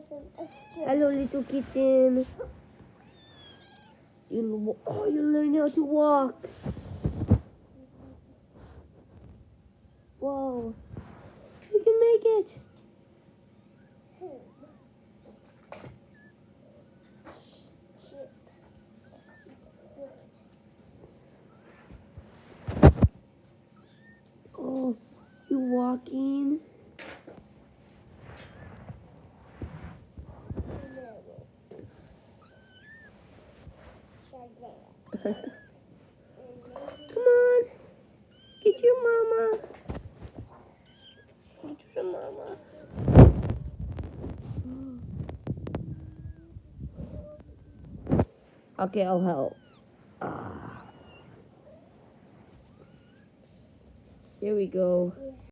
Hello, little kitten. You learn how to walk. Wow, you can make it. Oh, you walking? Come on, get your mama. Get your mama. Okay, I'll help. Here we go.